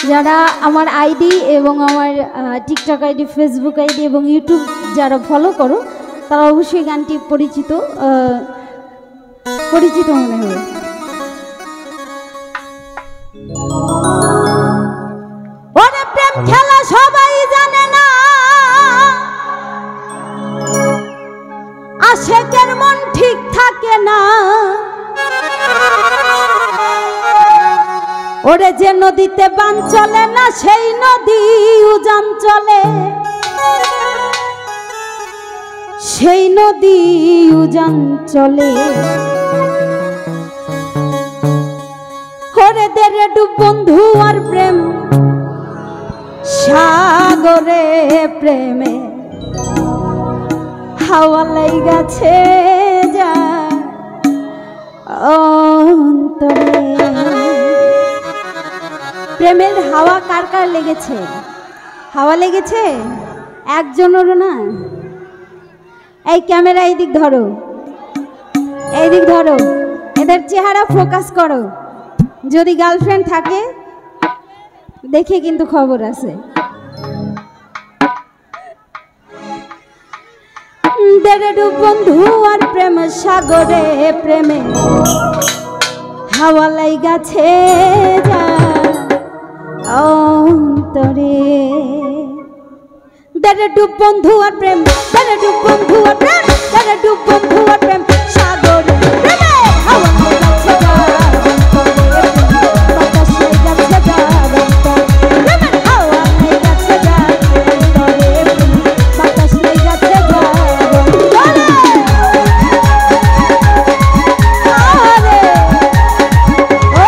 যারা আমার আইডি এবং আমার টিকটক আইডি, ফেসবুক আইডি এবং ইউটিউব যারা ফলো করো তারা অবশ্যই গানটি পরিচিত মনে হবে। ওরে প্রেম খেলা সবাই জানে না, আশেকের মন ঠিক থাকে না। ওরে যে নদীতে বান চলে না সেই নদী উজান চলে, সেই নদী উজান চলে। ওরে দেরে ডুব বন্ধু আর প্রেম সাগরে প্রেমে হাওয়া লাইগাছে যা অন্তরে। প্রেমের হাওয়া কার কার লেগেছে? হাওয়া লেগেছে একজনেরও না। এই ক্যামেরা এইদিক ধরো, এইদিক ধরো, এদের চেহারা ফোকাস করো। যদি গার্লফ্রেন্ড থাকে দেখে কিন্তু খবর আছে। দেড়ে ডুব বন্ধু আর প্রেম সাগরে প্রেমে হাওয়া লাইগাছে যা অন্তরে। দেড়ে ডুব বন্ধু আর প্রেম, দেড়ে ডুব বন্ধু আর প্রেম, দেড়ে ডুব বন্ধু আর প্রেম সাগরে প্রেমে হাওয়া লাইগাছে যা অন্তরে। বাতাস লাইগাছে যা অন্তরে, হাওয়া লাইগাছে যা অন্তরে, বাতাস লাইগাছে যা অন্তরে। আরে ও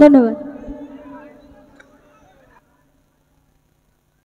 ধন্যবাদ।